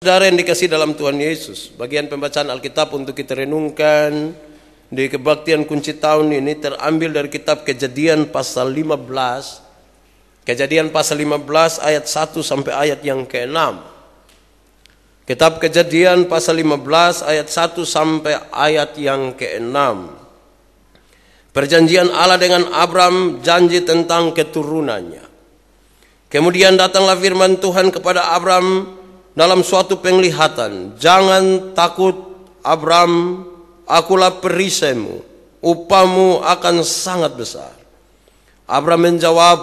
Saudara yang dikasih dalam Tuhan Yesus, bagian pembacaan Alkitab untuk kita renungkan di kebaktian kunci tahun ini terambil dari kitab Kejadian pasal 15. Kejadian pasal 15 ayat 1 sampai ayat yang ke-6. Kitab Kejadian pasal 15 ayat 1 sampai ayat yang ke-6. Perjanjian Allah dengan Abram, janji tentang keturunannya. Kemudian datanglah firman Tuhan kepada Abram dalam suatu penglihatan. Jangan takut Abram, akulah perisaimu, upahmu akan sangat besar. Abram menjawab,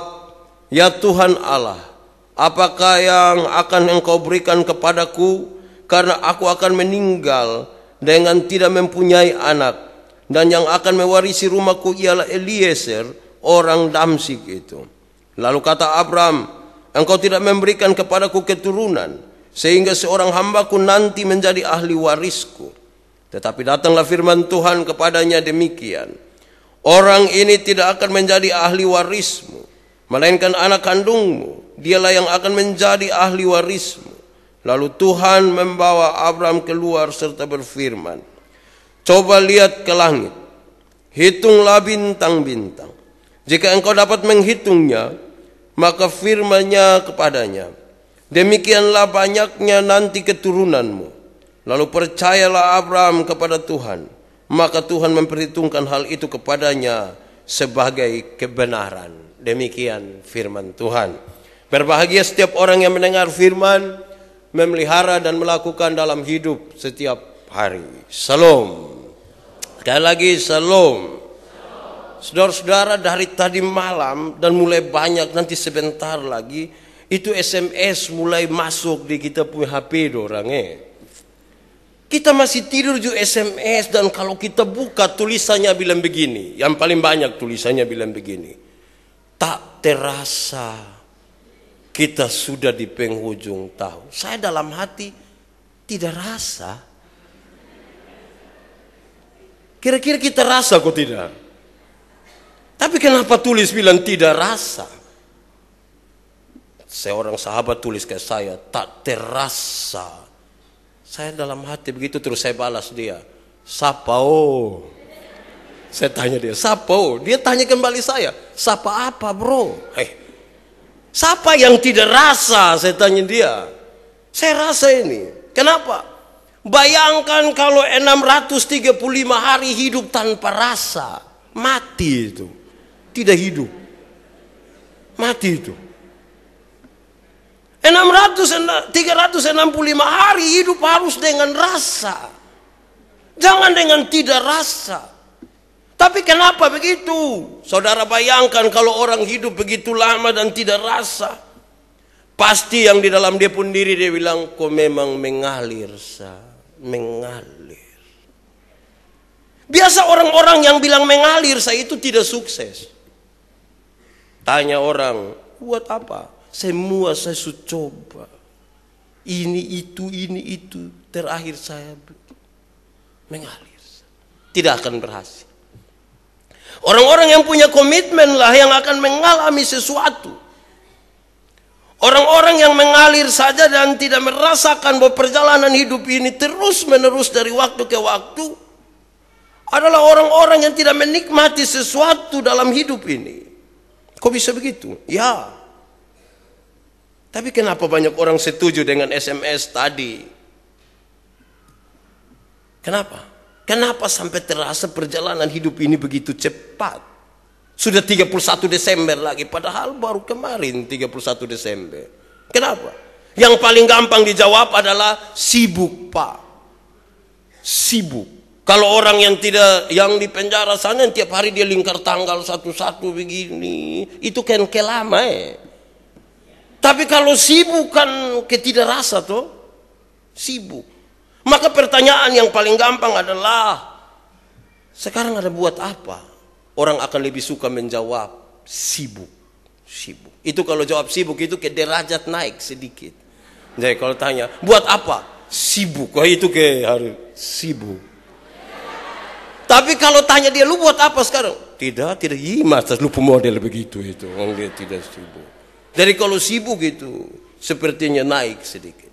ya Tuhan Allah, apakah yang akan engkau berikan kepadaku, karena aku akan meninggal dengan tidak mempunyai anak, dan yang akan mewarisi rumahku ialah Eliezer, orang Damsyik itu. Lalu kata Abram, engkau tidak memberikan kepadaku keturunan, sehingga seorang hambaku nanti menjadi ahli warisku. Tetapi datanglah firman Tuhan kepadanya demikian, orang ini tidak akan menjadi ahli warismu, melainkan anak kandungmu, dialah yang akan menjadi ahli warismu. Lalu Tuhan membawa Abram keluar serta berfirman, coba lihat ke langit, hitunglah bintang-bintang. Jika engkau dapat menghitungnya, maka firman-Nya kepadanya, demikianlah banyaknya nanti keturunanmu. Lalu percayalah Abram kepada Tuhan, maka Tuhan memperhitungkan hal itu kepadanya sebagai kebenaran. Demikian firman Tuhan. Berbahagia setiap orang yang mendengar firman, memelihara dan melakukan dalam hidup setiap hari. Shalom. Sekali lagi shalom. Saudara-saudara, dari tadi malam dan mulai banyak, nanti sebentar lagi itu SMS mulai masuk di kita punya HP dorangnya. Kita masih tidur juga SMS, dan kalau kita buka tulisannya bilang begini, yang paling banyak tulisannya bilang begini, tak terasa kita sudah di penghujung tahun. Saya dalam hati tidak rasa. Kira-kira kita rasa kok tidak? Tapi kenapa tulis bilang tidak rasa? Seorang sahabat tulis ke saya, tak terasa. Saya dalam hati begitu, terus saya balas dia, sapa oh. Saya tanya dia, sapa oh. Dia tanya kembali saya, sapa apa bro? Sapa yang tidak rasa? Saya tanya dia. Saya rasa ini. Kenapa? Bayangkan kalau 635 hari hidup tanpa rasa, mati itu. Tidak hidup, mati itu. 365 hari hidup harus dengan rasa, jangan dengan tidak rasa. Tapi kenapa begitu? Saudara bayangkan kalau orang hidup begitu lama dan tidak rasa, pasti yang di dalam dia pun diri dia bilang, kok memang mengalir mengalir. Biasa orang-orang yang bilang mengalir saya itu tidak sukses. Tanya orang, buat apa? Semua saya sudah coba. Ini itu. Terakhir saya mengalir. Tidak akan berhasil. Orang-orang yang punya komitmen lah yang akan mengalami sesuatu. Orang-orang yang mengalir saja dan tidak merasakan bahwa perjalanan hidup ini terus menerus dari waktu ke waktu adalah orang-orang yang tidak menikmati sesuatu dalam hidup ini. Kok bisa begitu? Ya. Tapi kenapa banyak orang setuju dengan SMS tadi? Kenapa? Kenapa sampai terasa perjalanan hidup ini begitu cepat? Sudah 31 Desember lagi, padahal baru kemarin 31 Desember. Kenapa? Yang paling gampang dijawab adalah sibuk, Pak. Sibuk. Kalau orang yang di penjara sana tiap hari dia lingkar tanggal satu-satu begini, itu kan kelama Tapi kalau sibuk kan tidak rasa toh, sibuk. Maka pertanyaan yang paling gampang adalah, sekarang ada buat apa? Orang akan lebih suka menjawab sibuk, sibuk. Itu kalau jawab sibuk itu ke derajat naik sedikit. Jadi kalau tanya buat apa? Sibuk. Wah itu ke harus sibuk. Tapi kalau tanya dia, lu buat apa sekarang? Tidak. Iya masa lupa model begitu itu. Orang dia tidak sibuk. Jadi kalau sibuk itu sepertinya naik sedikit.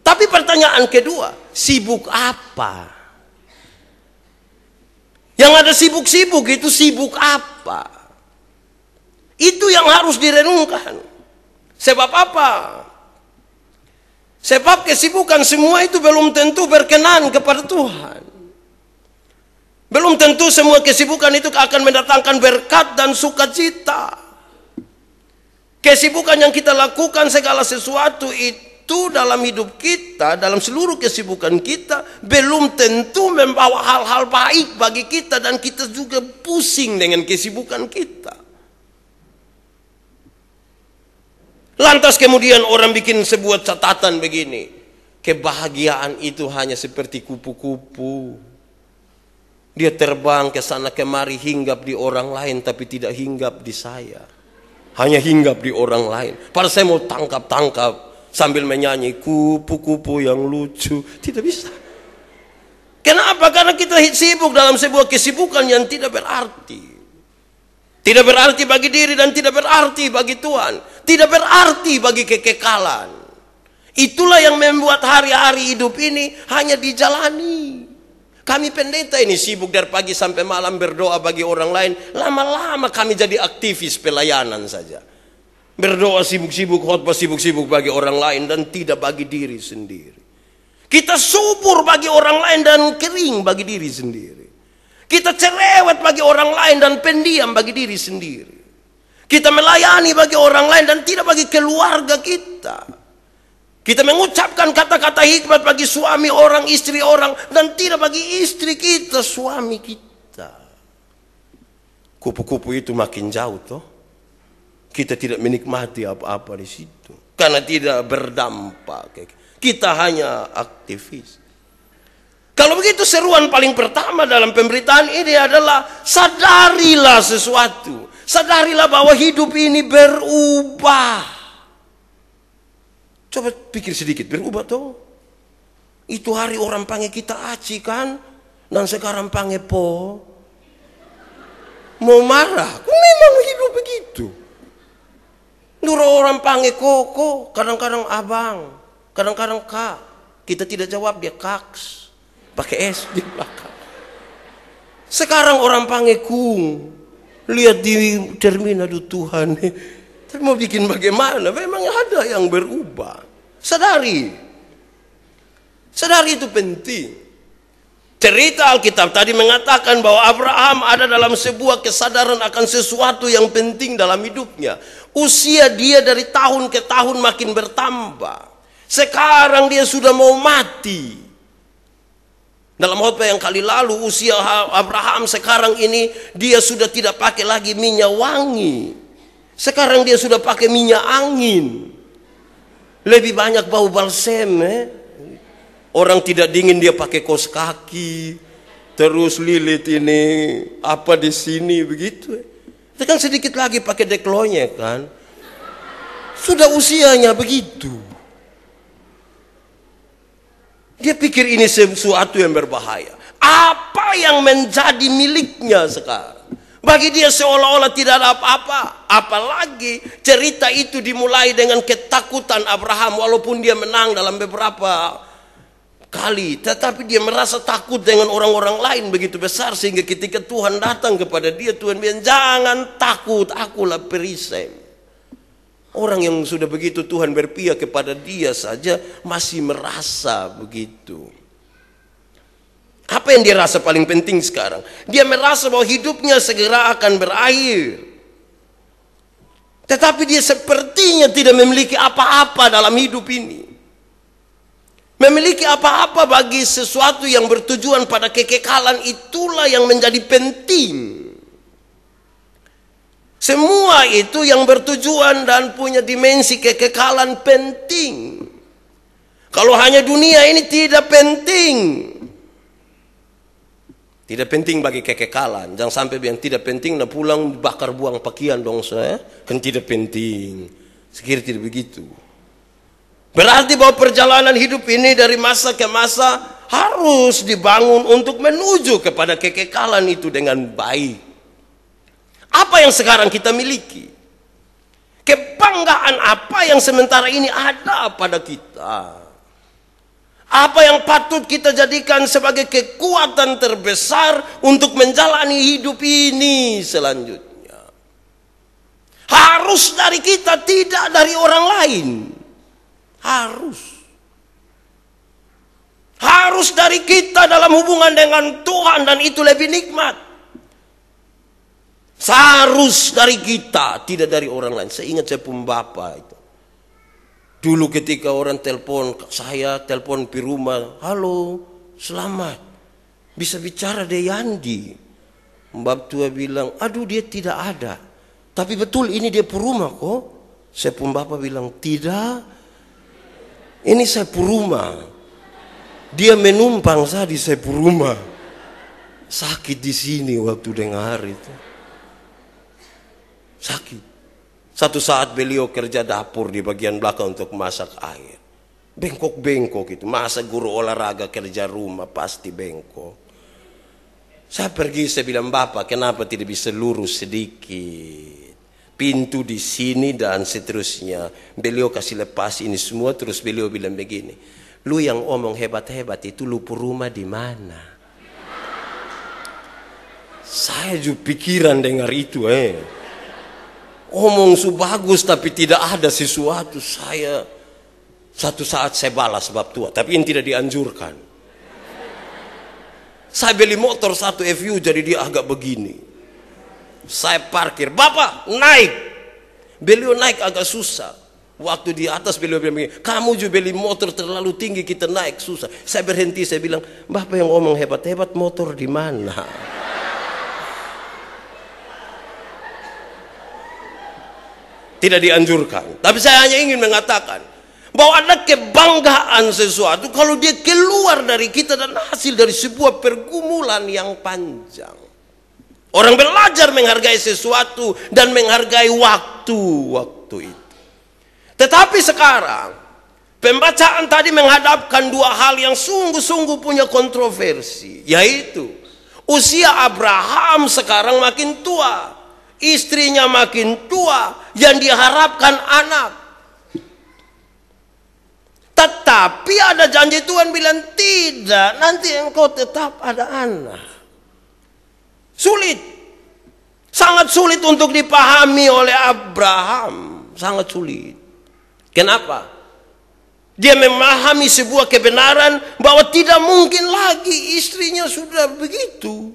Tapi Tapi pertanyaan kedua, sibuk apa? Yang ada sibuk-sibuk itu sibuk apa? Itu yang harus direnungkan. Sebab apa? Sebab kesibukan semua itu belum tentu berkenan kepada Tuhan. Belum tentu semua kesibukan itu akan mendatangkan berkat dan sukacita. Kesibukan yang kita lakukan, segala sesuatu itu dalam hidup kita, dalam seluruh kesibukan kita, belum tentu membawa hal-hal baik bagi kita, dan kita juga pusing dengan kesibukan kita. Lantas kemudian orang bikin sebuah catatan begini, kebahagiaan itu hanya seperti kupu-kupu. Dia terbang ke sana kemari, hinggap di orang lain, tapi tidak hinggap di saya. Hanya hinggap di orang lain. Padahal saya mau tangkap-tangkap sambil menyanyi kupu-kupu yang lucu. Tidak bisa. Kenapa? Karena kita sibuk dalam sebuah kesibukan yang tidak berarti. Tidak berarti bagi diri dan tidak berarti bagi Tuhan. Tidak berarti bagi kekekalan. Itulah yang membuat hari-hari hidup ini hanya dijalani. Kami pendeta ini sibuk dari pagi sampai malam berdoa bagi orang lain. Lama-lama kami jadi aktivis pelayanan saja. Berdoa sibuk-sibuk, khotbah sibuk-sibuk bagi orang lain dan tidak bagi diri sendiri. Kita subur bagi orang lain dan kering bagi diri sendiri. Kita cerewet bagi orang lain dan pendiam bagi diri sendiri. Kita melayani bagi orang lain dan tidak bagi keluarga kita. Kita mengucapkan kata-kata hikmat bagi suami orang, istri orang, dan tidak bagi istri kita, suami kita. Kupu-kupu itu makin jauh toh. Kita tidak menikmati apa-apa di situ. Karena tidak berdampak. Kita hanya aktivis. Kalau begitu seruan paling pertama dalam pemberitaan ini adalah sadarilah sesuatu. Sadarilah bahwa hidup ini berubah. Coba pikir sedikit, berubah toh. Itu hari orang panggil kita aci kan, dan sekarang panggil po. Mau marah, memang hidup begitu. Dulu orang panggil koko, kadang-kadang abang, kadang-kadang kak. Kita tidak jawab, dia kaks, pakai S di belakang. Sekarang orang panggil kung, lihat di terminal, aduh Tuhan. Tapi mau bikin bagaimana? Memang ada yang berubah. Sadari. Sadari itu penting. Cerita Alkitab tadi mengatakan bahwa Abraham ada dalam sebuah kesadaran akan sesuatu yang penting dalam hidupnya. Usia dia dari tahun ke tahun makin bertambah. Sekarang dia sudah mau mati. Dalam khotbah yang kali lalu, usia Abraham sekarang ini dia sudah tidak pakai lagi minyak wangi. Sekarang dia sudah pakai minyak angin. Lebih banyak bau balsem. Orang tidak dingin dia pakai kaos kaki. Terus lilit ini apa di sini begitu. Itu kan sedikit lagi pakai deklonya kan. Sudah usianya begitu. Dia pikir ini sesuatu yang berbahaya. Apa yang menjadi miliknya sekarang? Bagi dia seolah-olah tidak ada apa-apa. Apalagi cerita itu dimulai dengan ketakutan Abraham. Walaupun dia menang dalam beberapa kali. Tetapi dia merasa takut dengan orang-orang lain begitu besar. Sehingga ketika Tuhan datang kepada dia, Tuhan bilang, jangan takut, akulah perisai. Orang yang sudah begitu Tuhan berpihak kepada dia saja masih merasa begitu. Apa yang dia rasa paling penting sekarang? Dia merasa bahwa hidupnya segera akan berakhir. Tetapi dia sepertinya tidak memiliki apa-apa dalam hidup ini. Memiliki apa-apa bagi sesuatu yang bertujuan pada kekekalan, itulah yang menjadi penting. Semua itu yang bertujuan dan punya dimensi kekekalan penting. Kalau hanya dunia ini tidak penting. Tidak penting bagi kekekalan. Jangan sampai yang tidak penting nah pulang bakar buang pakaian dong saya. Kan tidak penting. Sekiranya tidak begitu. Berarti bahwa perjalanan hidup ini dari masa ke masa harus dibangun untuk menuju kepada kekekalan itu dengan baik. Apa yang sekarang kita miliki? Kebanggaan apa yang sementara ini ada pada kita? Apa yang patut kita jadikan sebagai kekuatan terbesar untuk menjalani hidup ini selanjutnya. Harus dari kita, tidak dari orang lain. Harus dari kita dalam hubungan dengan Tuhan, dan itu lebih nikmat. Harus dari kita, tidak dari orang lain. Saya ingat saya pun bapak itu. Dulu ketika orang telepon saya, telepon di rumah, halo, selamat, bisa bicara deh Yandi. Mbak tua bilang, aduh dia tidak ada. Tapi betul ini dia perumah kok. Saya pun bapak bilang, tidak, ini saya perumah. Dia menumpang saya di saya perumah. Sakit di sini waktu dengar itu. Sakit. Satu saat beliau kerja dapur di bagian belakang untuk masak air. Bengkok-bengkok itu. Masa guru olahraga kerja rumah pasti bengkok. Saya pergi, saya bilang, Bapak kenapa tidak bisa lurus sedikit? Pintu di sini dan seterusnya. Beliau kasih lepas ini semua, terus beliau bilang begini. Lu yang omong hebat-hebat itu lu rumah di mana? Saya juga pikiran dengar itu omong su bagus tapi tidak ada sesuatu. Saya satu saat saya balas sebab tua, tapi ini tidak dianjurkan. Saya beli motor 1 FU jadi dia agak begini. Saya parkir, Bapak naik. Beliau naik agak susah. Waktu di atas beliau bilang begini, kamu juga beli motor terlalu tinggi, kita naik susah. Saya berhenti, saya bilang, Bapak yang ngomong hebat-hebat, motor di mana? Tidak dianjurkan. Tapi saya hanya ingin mengatakan bahwa ada kebanggaan sesuatu kalau dia keluar dari kita dan hasil dari sebuah pergumulan yang panjang. Orang belajar menghargai sesuatu dan menghargai waktu itu. Tetapi sekarang pembacaan tadi menghadapkan dua hal yang sungguh-sungguh punya kontroversi, yaitu usia Abraham sekarang makin tua, istrinya makin tua, yang diharapkan anak. Tetapi ada janji Tuhan bilang tidak, nanti engkau tetap ada anak. Sulit, sangat sulit untuk dipahami oleh Abraham, sangat sulit. Kenapa? Dia memahami sebuah kebenaran bahwa tidak mungkin lagi istrinya sudah begitu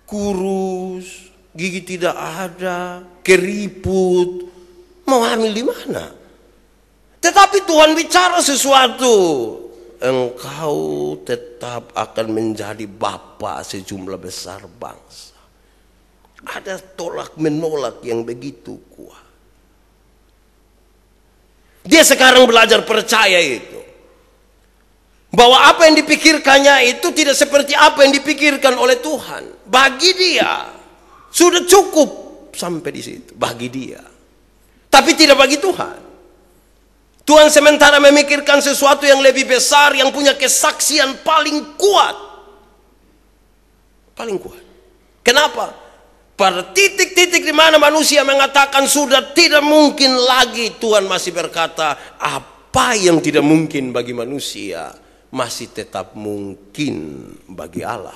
kurus, gigi tidak ada, keriput, mau hamil di mana? Tetapi Tuhan bicara sesuatu, engkau tetap akan menjadi bapa sejumlah besar bangsa. Ada tolak menolak yang begitu kuat. Dia sekarang belajar percaya itu, bahwa apa yang dipikirkannya itu tidak seperti apa yang dipikirkan oleh Tuhan. Bagi dia sudah cukup sampai di situ, bagi dia. Tapi tidak bagi Tuhan. Tuhan sementara memikirkan sesuatu yang lebih besar, yang punya kesaksian paling kuat. Paling kuat. Kenapa? Pada titik-titik di mana manusia mengatakan sudah tidak mungkin lagi, Tuhan masih berkata, apa yang tidak mungkin bagi manusia masih tetap mungkin bagi Allah.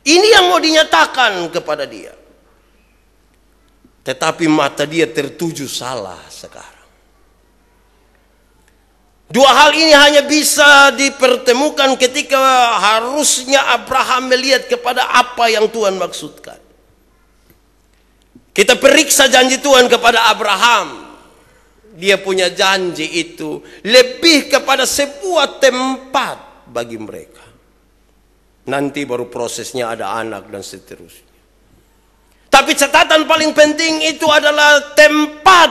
Ini yang mau dinyatakan kepada dia. Tetapi mata dia tertuju salah sekarang. Dua hal ini hanya bisa dipertemukan ketika harusnya Abraham melihat kepada apa yang Tuhan maksudkan. Kita periksa janji Tuhan kepada Abraham. Dia punya janji itu lebih kepada sebuah tempat bagi mereka. Nanti baru prosesnya ada anak dan seterusnya. Tapi catatan paling penting itu adalah tempat.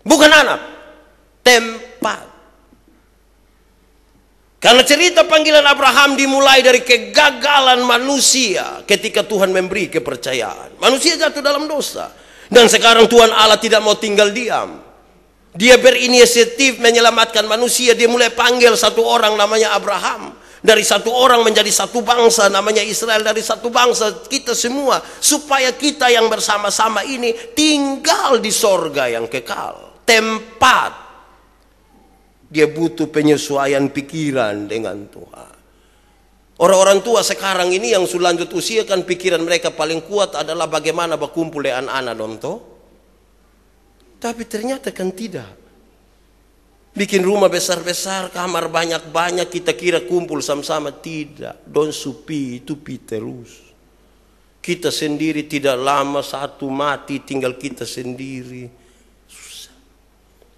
Bukan anak. Tempat. Karena cerita panggilan Abraham dimulai dari kegagalan manusia ketika Tuhan memberi kepercayaan. Manusia jatuh dalam dosa. Dan sekarang Tuhan Allah tidak mau tinggal diam. Dia berinisiatif menyelamatkan manusia. Dia mulai panggil satu orang namanya Abraham. Dari satu orang menjadi satu bangsa namanya Israel. Dari satu bangsa kita semua. Supaya kita yang bersama-sama ini tinggal di sorga yang kekal. Tempat. Dia butuh penyesuaian pikiran dengan Tuhan. Orang-orang tua sekarang ini yang sudah lanjut usia kan pikiran mereka paling kuat adalah bagaimana berkumpul dengan anak donto. Tapi ternyata kan tidak. Bikin rumah besar-besar, kamar banyak-banyak, kita kira kumpul sama-sama. Tidak. Don't supi, itu pi terus. Kita sendiri tidak lama satu mati, tinggal kita sendiri.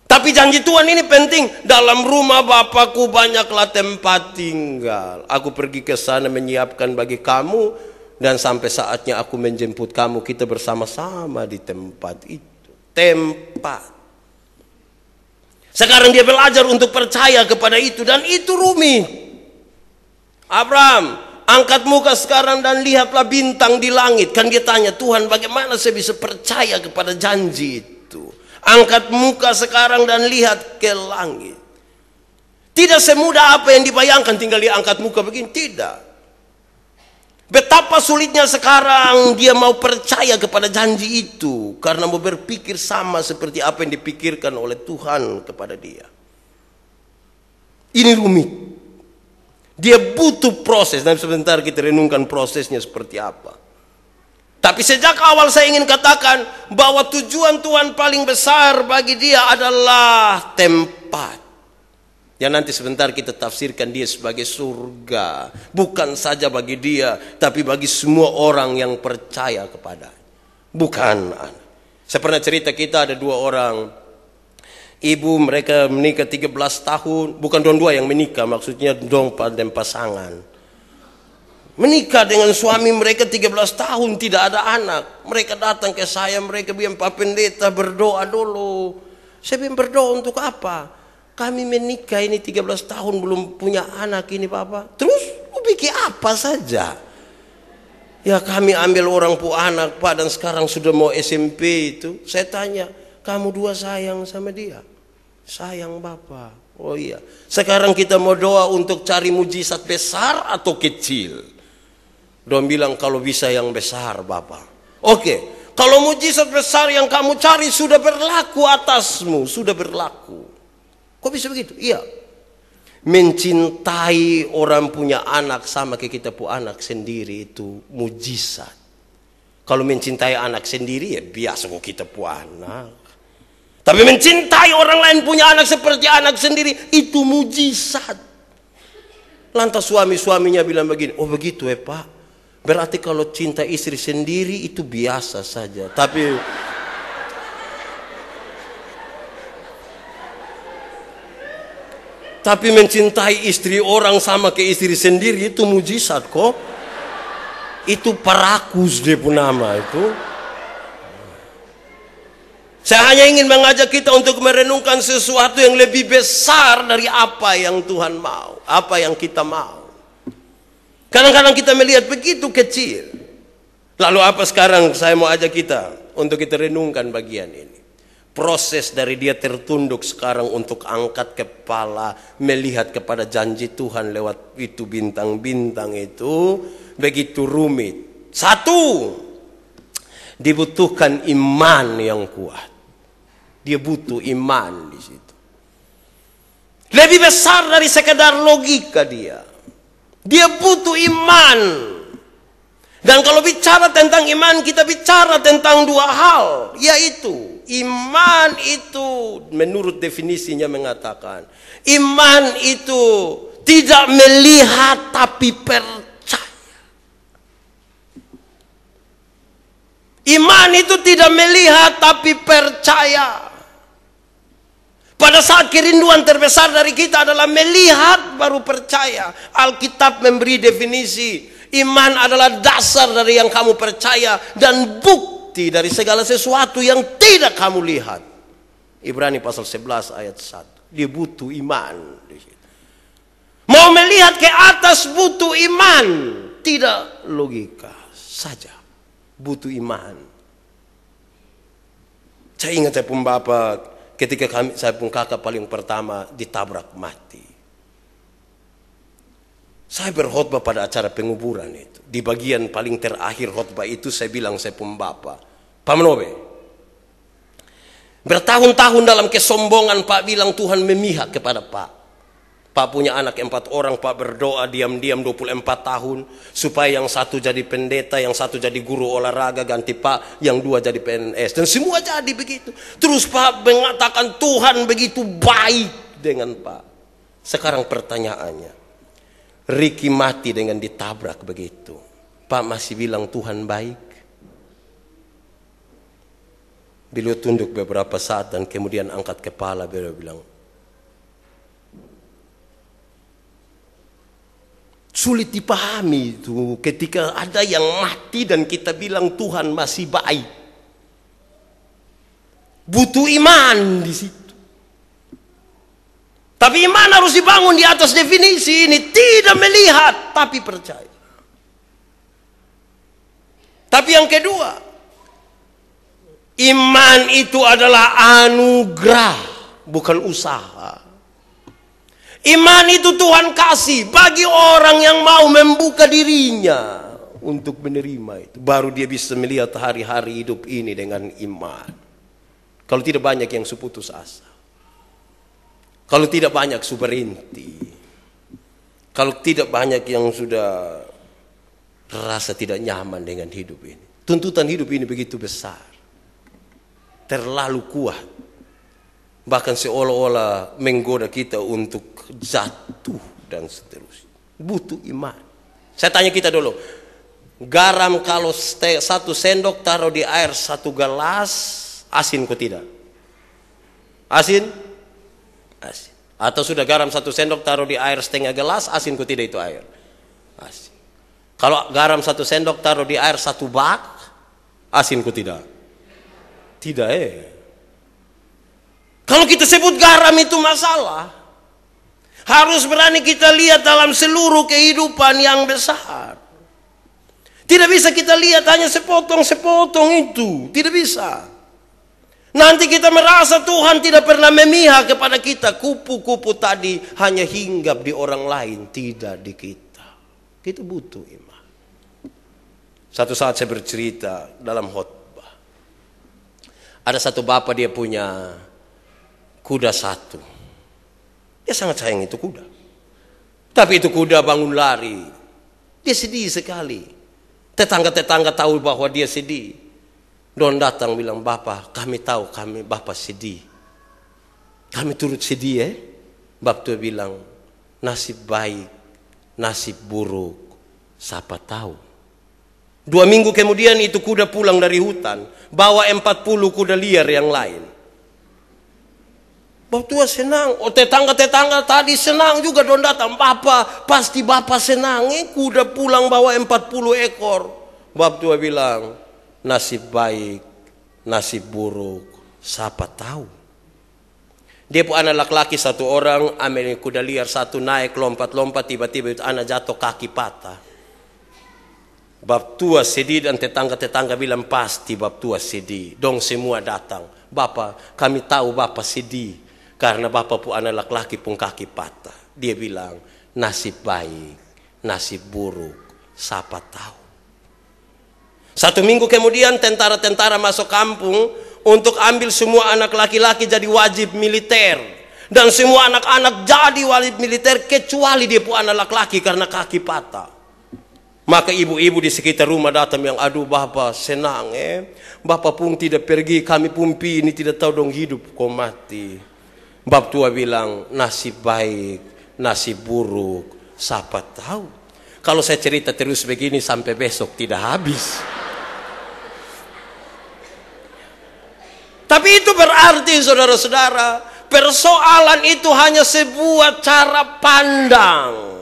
Tapi janji Tuhan ini penting. Dalam rumah Bapakku banyaklah tempat tinggal. Aku pergi ke sana menyiapkan bagi kamu. Dan sampai saatnya aku menjemput kamu. Kita bersama-sama di tempat itu. Tempat. Sekarang dia belajar untuk percaya kepada itu. Dan itu rumit. Abraham, angkat muka sekarang dan lihatlah bintang di langit. Kan dia tanya, Tuhan bagaimana saya bisa percaya kepada janji itu? Angkat muka sekarang dan lihat ke langit. Tidak semudah apa yang dibayangkan tinggal dia angkat muka begini. Tidak. Betapa sulitnya sekarang dia mau percaya kepada janji itu. Karena mau berpikir sama seperti apa yang dipikirkan oleh Tuhan kepada dia. Ini rumit. Dia butuh proses. Dan sebentar kita renungkan prosesnya seperti apa. Tapi sejak awal saya ingin katakan bahwa tujuan Tuhan paling besar bagi dia adalah tempat. Yang nanti sebentar kita tafsirkan dia sebagai surga. Bukan saja bagi dia, tapi bagi semua orang yang percaya kepada. Bukan. Saya pernah cerita kita ada dua orang. Ibu mereka menikah 13 tahun. Bukan dua yang menikah, maksudnya dong dan pasangan. Menikah dengan suami mereka 13 tahun tidak ada anak. Mereka datang ke saya, mereka bilang Pak Pendeta berdoa dulu. Saya bilang berdoa untuk apa? Kami menikah ini 13 tahun belum punya anak ini Papa. Terus lu bikin apa saja? Ya kami ambil orang pu anak Pak dan sekarang sudah mau SMP itu. Saya tanya, kamu dua sayang sama dia? Sayang Bapak. Oh iya. Sekarang kita mau doa untuk cari mujizat besar atau kecil? Dia bilang kalau bisa yang besar Bapak. Oke. Kalau mujizat besar yang kamu cari sudah berlaku atasmu. Sudah berlaku. Kok bisa begitu? Iya. Mencintai orang punya anak sama kayak kita punya anak sendiri itu mujizat. Kalau mencintai anak sendiri ya biasa kok kita punya anak. Tapi mencintai orang lain punya anak seperti anak sendiri itu mujizat. Lantas suaminya bilang begini, oh begitu ya Pak. Berarti kalau cinta istri sendiri itu biasa saja. Tapi mencintai istri orang sama ke istri sendiri itu mujizat kok. Itu parakus dia pun nama itu. Saya hanya ingin mengajak kita untuk merenungkan sesuatu yang lebih besar dari apa yang Tuhan mau. Apa yang kita mau. Kadang-kadang kita melihat begitu kecil. Lalu apa sekarang saya mau ajak kita untuk kita renungkan bagian ini. Proses dari dia tertunduk sekarang untuk angkat kepala. Melihat kepada janji Tuhan lewat itu bintang-bintang itu. Begitu rumit. Satu. Dibutuhkan iman yang kuat. Dia butuh iman di situ. Lebih besar dari sekedar logika dia. Dia butuh iman. Dan kalau bicara tentang iman, kita bicara tentang dua hal. Yaitu, iman itu menurut definisinya mengatakan. Iman itu tidak melihat tapi percaya. Iman itu tidak melihat tapi percaya. Pada saat kerinduan terbesar dari kita adalah melihat baru percaya. Alkitab memberi definisi. Iman adalah dasar dari yang kamu percaya. Dan bukti dari segala sesuatu yang tidak kamu lihat. Ibrani pasal 11 ayat 1. Dia butuh iman. Mau melihat ke atas butuh iman. Tidak logika saja. Butuh iman. Saya ingat saya pun bapak. Ketika saya pun kakak paling pertama ditabrak mati. Saya berkhotbah pada acara penguburan itu. Di bagian paling terakhir khotbah itu saya bilang saya pun bapak. Pak Menobe. Bertahun-tahun dalam kesombongan Pak bilang Tuhan memihak kepada Pak. Pak punya anak 4 orang, Pak berdoa diam-diam 24 tahun. Supaya yang satu jadi pendeta, yang satu jadi guru olahraga, ganti Pak. Yang 2 jadi PNS. Dan semua jadi begitu. Terus Pak mengatakan Tuhan begitu baik dengan Pak. Sekarang pertanyaannya. Ricky mati dengan ditabrak begitu. Pak masih bilang Tuhan baik. Beliau tunduk beberapa saat dan kemudian angkat kepala. Beliau bilang, sulit dipahami itu ketika ada yang mati dan kita bilang Tuhan masih baik. Butuh iman di situ. Tapi iman harus dibangun di atas definisi ini. Tidak melihat, tapi percaya. Tapi yang kedua, iman itu adalah anugerah, bukan usaha. Iman itu Tuhan kasih bagi orang yang mau membuka dirinya untuk menerima itu. Baru dia bisa melihat hari-hari hidup ini dengan iman. Kalau tidak banyak yang seputus asa. Kalau tidak banyak berhenti. Kalau tidak banyak yang sudah rasa tidak nyaman dengan hidup ini. Tuntutan hidup ini begitu besar. Terlalu kuat. Bahkan seolah-olah menggoda kita untuk jatuh dan seterusnya. Butuh iman. Saya tanya kita dulu. Garam kalau 1 sendok taruh di air 1 gelas, asin kok tidak? Asin? Asin. Atau sudah garam 1 sendok taruh di air setengah gelas, asin kok tidak itu air? Asin. Kalau garam 1 sendok taruh di air 1 bak, asin kok tidak? Tidak Kalau kita sebut garam itu masalah, harus berani kita lihat dalam seluruh kehidupan yang besar. Tidak bisa kita lihat hanya sepotong-sepotong itu. Tidak bisa. Nanti kita merasa Tuhan tidak pernah memihak kepada kita. Kupu-kupu tadi hanya hinggap di orang lain, tidak di kita. Kita butuh iman. Satu saat saya bercerita dalam khotbah. Ada satu bapak, dia punya kuda 1. Dia sangat sayang itu kuda. Tapi itu kuda bangun lari. Dia sedih sekali. Tetangga-tetangga tahu bahwa dia sedih. Don datang bilang, Bapak, kami tahu Bapak sedih. Kami turut sedih Bapak tuh bilang, nasib baik, nasib buruk, siapa tahu. 2 minggu kemudian itu kuda pulang dari hutan. Bawa 40 kuda liar yang lain. Bapak tua senang. Oh, tetangga-tetangga tadi senang juga don datang. Bapak, pasti Bapak senang. Kuda pulang bawa 40 ekor. Bapak tua bilang, nasib baik, nasib buruk, siapa tahu. Dia pun anak laki-laki 1 orang, ambil kuda liar 1 naik, lompat-lompat, tiba-tiba itu anak jatuh, kaki patah. Bapak tua sedih dan tetangga-tetangga bilang, pasti Bapak tua sedih. Dong semua datang. Bapak, kami tahu Bapak sedih. Karena Bapak pun anak laki-laki pun kaki patah. Dia bilang, nasib baik, nasib buruk, siapa tahu. 1 minggu kemudian tentara-tentara masuk kampung untuk ambil semua anak laki-laki jadi wajib militer. Dan semua anak-anak jadi wajib militer kecuali dia pun anak laki-laki karena kaki patah. Maka ibu-ibu di sekitar rumah datang yang, aduh Bapak senang Bapak pun tidak pergi, kami pun ini tidak tahu dong hidup kok mati. Bapak tua bilang, nasib baik, nasib buruk, siapa tahu. Kalau saya cerita terus begini sampai besok tidak habis. Tapi itu berarti saudara-saudara, persoalan itu hanya sebuah cara pandang.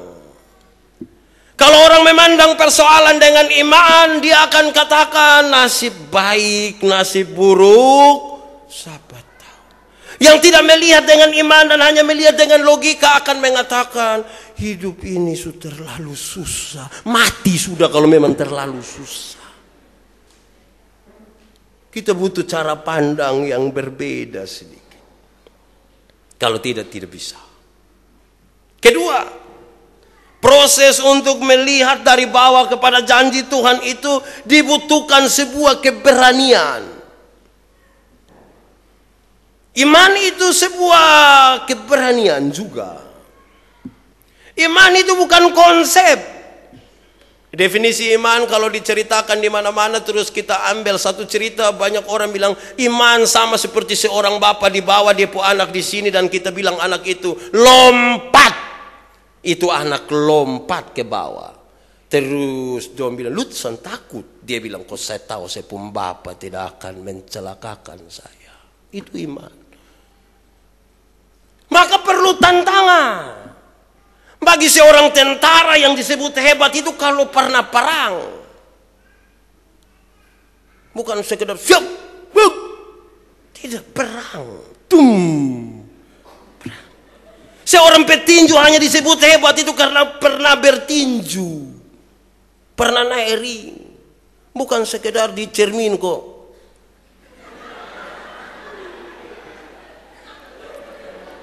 Kalau orang memandang persoalan dengan iman, dia akan katakan nasib baik, nasib buruk, siapa tahu. Yang tidak melihat dengan iman dan hanya melihat dengan logika akan mengatakan, hidup ini sudah terlalu susah. Mati sudah kalau memang terlalu susah. Kita butuh cara pandang yang berbeda sedikit. Kalau tidak bisa. Kedua, proses untuk melihat dari bawah kepada janji Tuhan itu dibutuhkan sebuah keberanian. Iman itu sebuah keberanian juga. Iman itu bukan konsep. Definisi iman kalau diceritakan di mana-mana, terus kita ambil satu cerita, banyak orang bilang iman sama seperti seorang bapak dibawa dia pu anak di sini dan kita bilang anak itu lompat. Itu anak lompat ke bawah. Terus dia bilang, "Lutsan takut." Dia bilang, "Kok saya tahu saya pun bapak tidak akan mencelakakan saya." Itu iman. Maka perlu tantangan. Bagi seorang tentara yang disebut hebat itu kalau pernah perang. Bukan sekedar siap, tidak perang. Perang. Seorang petinju hanya disebut hebat itu karena pernah bertinju. Pernah naik ring. Bukan sekedar di cermin kok.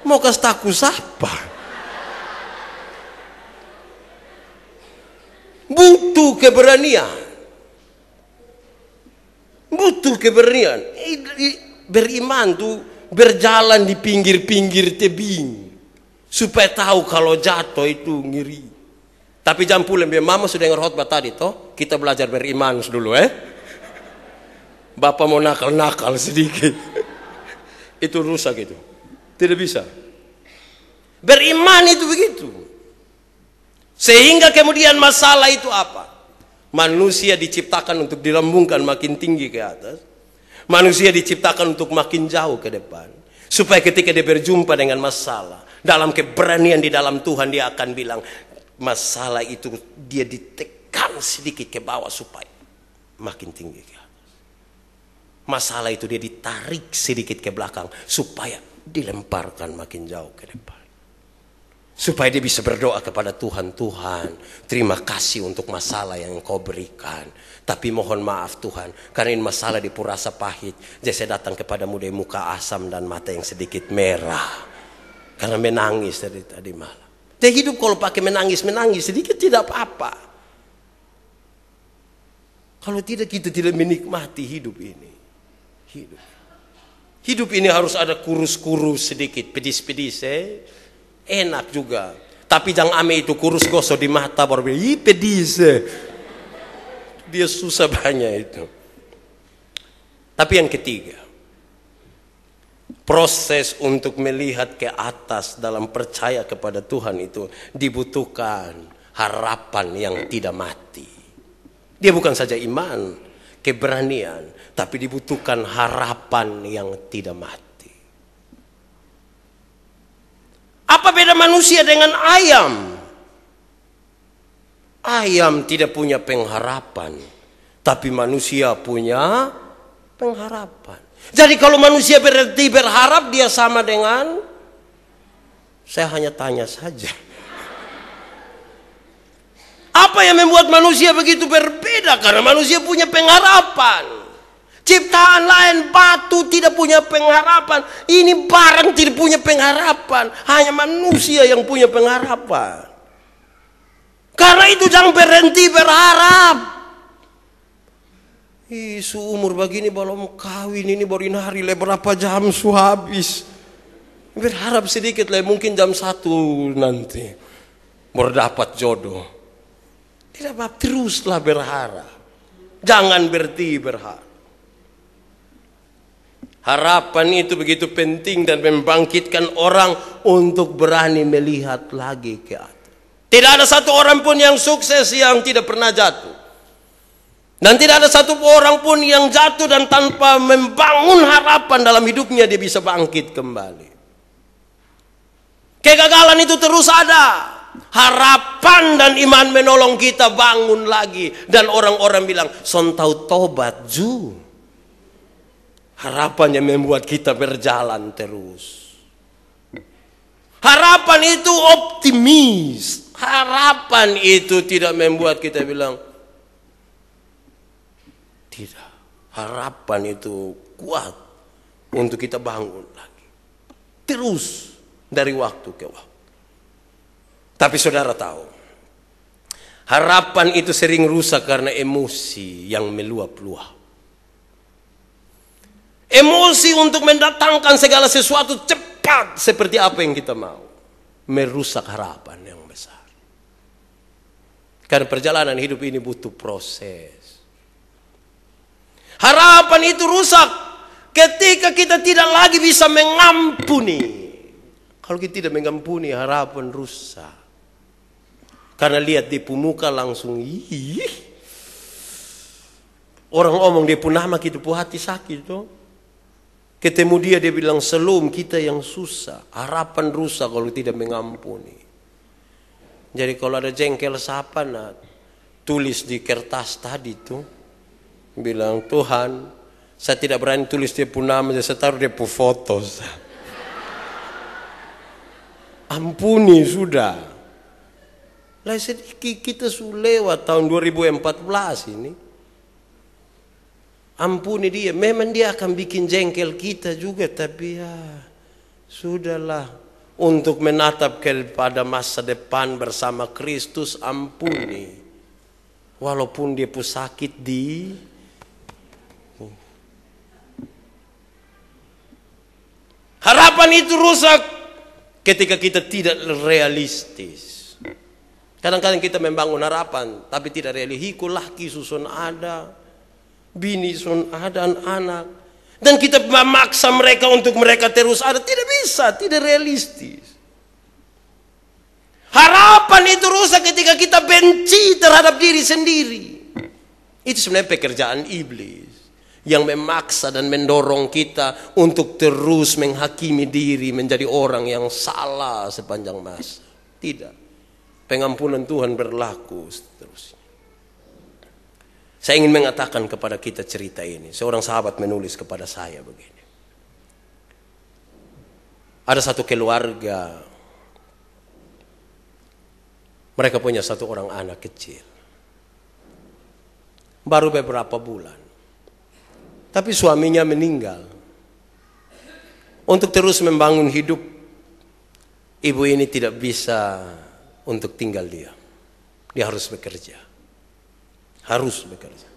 Mau kasih tahu siapa? Butuh keberanian. Butuh keberanian. Beriman tuh berjalan di pinggir-pinggir tebing. Supaya tahu kalau jatuh itu ngeri. Tapi jangan pulang, mama sudah dengar khotbah tadi toh. Kita belajar beriman dulu Bapak mau nakal-nakal sedikit. Itu rusak itu. Tidak bisa. Beriman itu begitu. Sehingga kemudian masalah itu apa? Manusia diciptakan untuk dilambungkan makin tinggi ke atas. Manusia diciptakan untuk makin jauh ke depan. Supaya ketika dia berjumpa dengan masalah, dalam keberanian di dalam Tuhan dia akan bilang, masalah itu dia ditekan sedikit ke bawah supaya makin tinggi ke atas. Masalah itu dia ditarik sedikit ke belakang supaya dilemparkan makin jauh ke depan. Supaya dia bisa berdoa kepada Tuhan, "Tuhan, terima kasih untuk masalah yang Engkau berikan. Tapi mohon maaf Tuhan, karena ini masalah di rasa pahit. Jadi saya datang kepadamu dengan muka asam dan mata yang sedikit merah. Karena menangis dari tadi malam." Dia hidup kalau pakai menangis sedikit tidak apa-apa. Kalau tidak kita tidak menikmati hidup ini. Hidup ini harus ada kurus-kurus sedikit, pedis-pedis enak juga. Tapi jangan ame itu kurus gosok di mata baru bilang, pedis. Dia susah banyak itu. Tapi yang ketiga, proses untuk melihat ke atas dalam percaya kepada Tuhan itu dibutuhkan harapan yang tidak mati. Dia bukan saja iman, keberanian, tapi dibutuhkan harapan yang tidak mati. Apa beda manusia dengan ayam? Ayam tidak punya pengharapan, tapi manusia punya pengharapan. Jadi kalau manusia berhenti berharap, dia sama dengan, saya hanya tanya saja. Apa yang membuat manusia begitu berbeda? Karena manusia punya pengharapan. Ciptaan lain, batu tidak punya pengharapan. Ini barang tidak punya pengharapan. Hanya manusia yang punya pengharapan. Karena itu jangan berhenti berharap. Seumur begini belum kawin, ini baru hari berapa jam habis. Berharap sedikit lah, mungkin jam 1 nanti baru dapat jodoh. Tidak apa, teruslah berharap. Jangan berhenti berharap. Harapan itu begitu penting dan membangkitkan orang untuk berani melihat lagi ke atas. Tidak ada satu orang pun yang sukses yang tidak pernah jatuh. Dan tidak ada satu orang pun yang jatuh dan tanpa membangun harapan dalam hidupnya dia bisa bangkit kembali. Kegagalan itu terus ada. Harapan dan iman menolong kita bangun lagi. Dan orang-orang bilang, "Son tahu tobat ju." Harapan yang membuat kita berjalan terus. Harapan itu optimis. Harapan itu tidak membuat kita bilang, tidak. Harapan itu kuat untuk kita bangun lagi. Terus dari waktu ke waktu. Tapi saudara tahu, harapan itu sering rusak karena emosi yang meluap-luap. Emosi untuk mendatangkan segala sesuatu cepat seperti apa yang kita mau. Merusak harapan yang besar. Karena perjalanan hidup ini butuh proses. Harapan itu rusak ketika kita tidak lagi bisa mengampuni. Kalau kita tidak mengampuni, harapan rusak. Karena lihat di muka langsung, orang omong dia pun nama kita pun hati sakit tuh. Ketemu dia bilang selum kita yang susah. Harapan rusak kalau tidak mengampuni. Jadi kalau ada jengkel siapa tulis di kertas tadi tuh. Bilang Tuhan, saya tidak berani tulis dia pun nama, saya taruh dia pun foto. Ampuni sudah. Lah sedikit kita sudah lewat tahun 2014 ini. Ampuni dia, memang dia akan bikin jengkel kita juga, tapi ya sudahlah, untuk menatap kepada masa depan bersama Kristus, ampuni. Walaupun dia pun sakit di harapan itu rusak ketika kita tidak realistis. Kadang-kadang kita membangun harapan tapi tidak realistis. Laki susun ada, bini sun ada, anak, dan kita memaksa mereka untuk mereka terus ada. Tidak bisa, tidak realistis. Harapan itu rusak ketika kita benci terhadap diri sendiri. Itu sebenarnya pekerjaan iblis yang memaksa dan mendorong kita untuk terus menghakimi diri, menjadi orang yang salah sepanjang masa. Tidak, pengampunan Tuhan berlaku seterusnya. Saya ingin mengatakan kepada kita cerita ini. Seorang sahabat menulis kepada saya begini. Ada satu keluarga. Mereka punya satu orang anak kecil. Baru beberapa bulan. Tapi suaminya meninggal. Untuk terus membangun hidup, ibu ini tidak bisa untuk tinggal diam. Dia harus bekerja. Harus bekerja.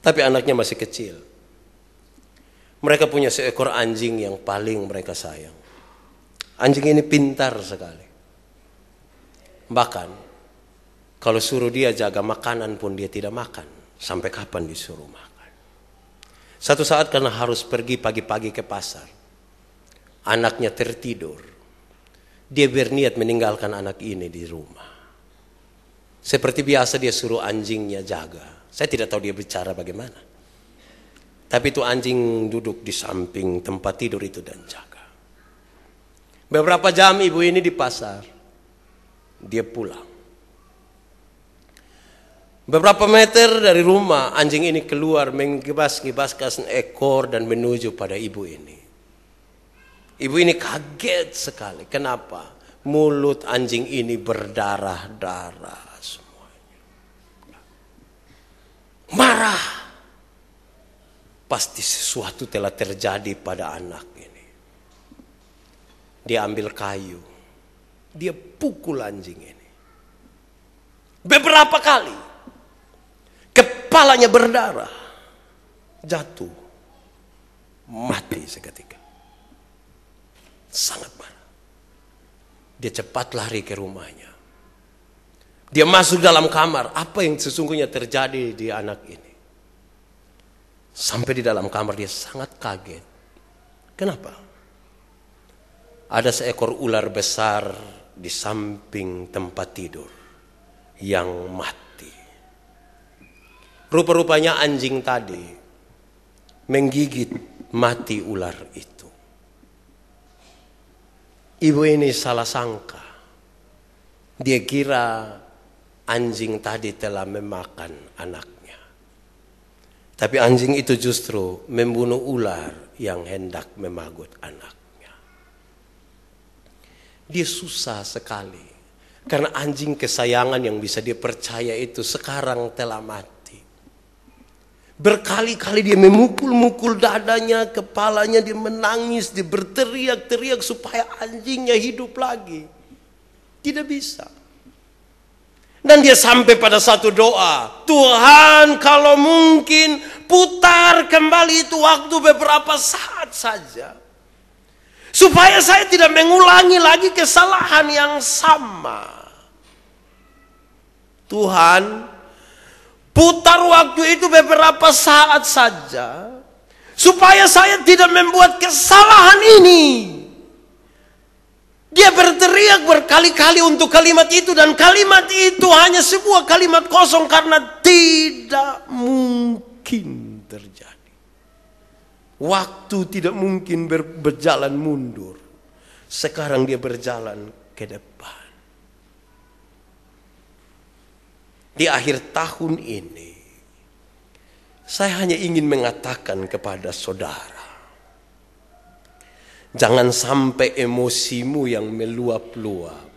Tapi anaknya masih kecil. Mereka punya seekor anjing yang paling mereka sayang. Anjing ini pintar sekali. Bahkan kalau suruh dia jaga makanan pun dia tidak makan. Sampai kapan disuruh makan. Satu saat karena harus pergi pagi-pagi ke pasar, anaknya tertidur. Dia berniat meninggalkan anak ini di rumah. Seperti biasa dia suruh anjingnya jaga. Saya tidak tahu dia bicara bagaimana. Tapi itu anjing duduk di samping tempat tidur itu dan jaga. Beberapa jam ibu ini di pasar. Dia pulang. Beberapa meter dari rumah anjing ini keluar mengibas-ngibaskan ekor dan menuju pada ibu ini. Ibu ini kaget sekali. Kenapa? Mulut anjing ini berdarah-darah. Marah. Pasti sesuatu telah terjadi pada anak ini. Dia ambil kayu. Dia pukul anjing ini. Beberapa kali. Kepalanya berdarah. Jatuh. Mati seketika. Sangat marah. Dia cepat lari ke rumahnya. Dia masuk dalam kamar. Apa yang sesungguhnya terjadi di anak ini? Sampai di dalam kamar dia sangat kaget. Kenapa? Ada seekor ular besar di samping tempat tidur yang mati. Rupa-rupanya anjing tadi menggigit mati ular itu. Ibu ini salah sangka. Dia kira anjing tadi telah memakan anaknya. Tapi anjing itu justru membunuh ular yang hendak memagut anaknya. Dia susah sekali. Karena anjing kesayangan yang bisa dia percaya itu sekarang telah mati. Berkali-kali dia memukul-mukul dadanya, kepalanya, dia menangis, dia berteriak-teriak supaya anjingnya hidup lagi. Tidak bisa. Dan dia sampai pada satu doa, Tuhan kalau mungkin putar kembali itu waktu beberapa saat saja, supaya saya tidak mengulangi lagi kesalahan yang sama. Tuhan, putar waktu itu beberapa saat saja, supaya saya tidak membuat kesalahan ini. Dia berteriak berkali-kali untuk kalimat itu, dan kalimat itu hanya sebuah kalimat kosong karena tidak mungkin terjadi. Waktu tidak mungkin berjalan mundur. Sekarang dia berjalan ke depan. Di akhir tahun ini, saya hanya ingin mengatakan kepada saudara, jangan sampai emosimu yang meluap-luap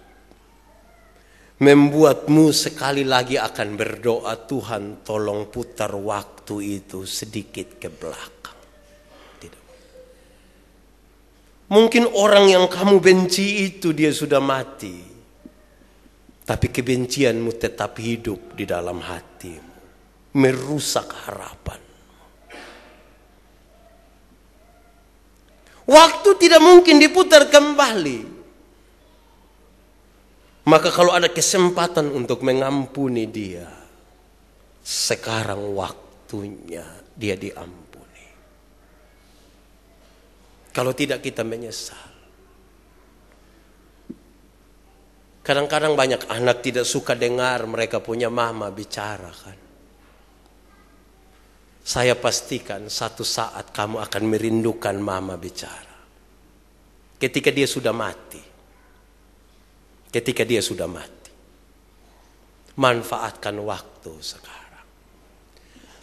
membuatmu sekali lagi akan berdoa, Tuhan tolong putar waktu itu sedikit ke belakang. Tidak. Mungkin orang yang kamu benci itu dia sudah mati, tapi kebencianmu tetap hidup di dalam hatimu, merusak harapan. Waktu tidak mungkin diputar kembali. Maka kalau ada kesempatan untuk mengampuni dia, sekarang waktunya dia diampuni. Kalau tidak kita menyesal. Kadang-kadang banyak anak tidak suka dengar mereka punya mama bicara kan. Saya pastikan satu saat kamu akan merindukan mama bicara. Ketika dia sudah mati. Ketika dia sudah mati. Manfaatkan waktu sekarang.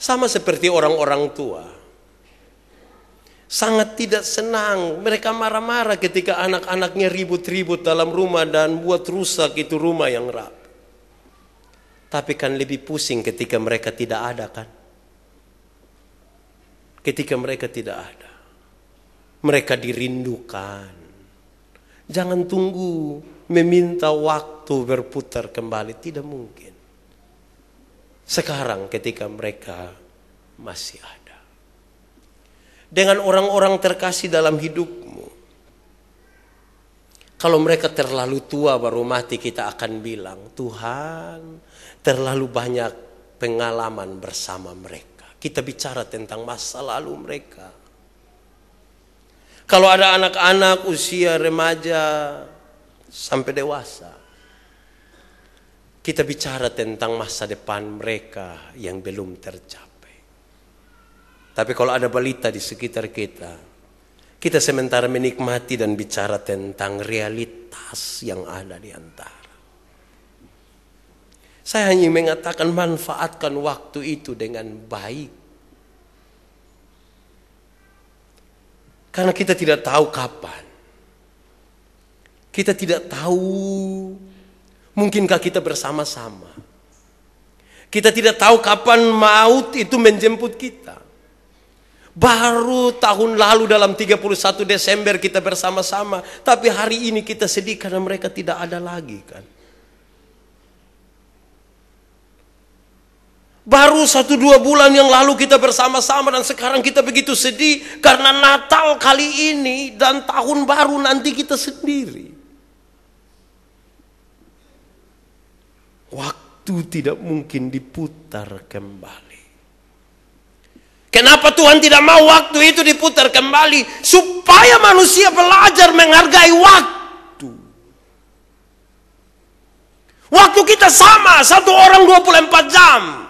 Sama seperti orang-orang tua. Sangat tidak senang. Mereka marah-marah ketika anak-anaknya ribut-ribut dalam rumah dan buat rusak itu rumah yang rapi. Tapi kan lebih pusing ketika mereka tidak ada kan. Ketika mereka tidak ada, mereka dirindukan. Jangan tunggu meminta waktu berputar kembali, tidak mungkin. Sekarang ketika mereka masih ada. Dengan orang-orang terkasih dalam hidupmu. Kalau mereka terlalu tua baru mati, kita akan bilang, Tuhan terlalu banyak pengalaman bersama mereka. Kita bicara tentang masa lalu mereka. Kalau ada anak-anak usia remaja sampai dewasa, kita bicara tentang masa depan mereka yang belum tercapai. Tapi kalau ada balita di sekitar kita, kita sementara menikmati dan bicara tentang realitas yang ada di antara. Saya hanya mengatakan manfaatkan waktu itu dengan baik. Karena kita tidak tahu kapan. Kita tidak tahu mungkinkah kita bersama-sama. Kita tidak tahu kapan maut itu menjemput kita. Baru tahun lalu dalam 31 Desember kita bersama-sama. Tapi hari ini kita sedih karena mereka tidak ada lagi kan. Baru 1-2 bulan yang lalu kita bersama-sama dan sekarang kita begitu sedih karena Natal kali ini dan tahun baru nanti kita sendiri. Waktu tidak mungkin diputar kembali. Kenapa Tuhan tidak mau waktu itu diputar kembali? Supaya manusia belajar menghargai waktu. Waktu kita sama, satu orang 24 jam.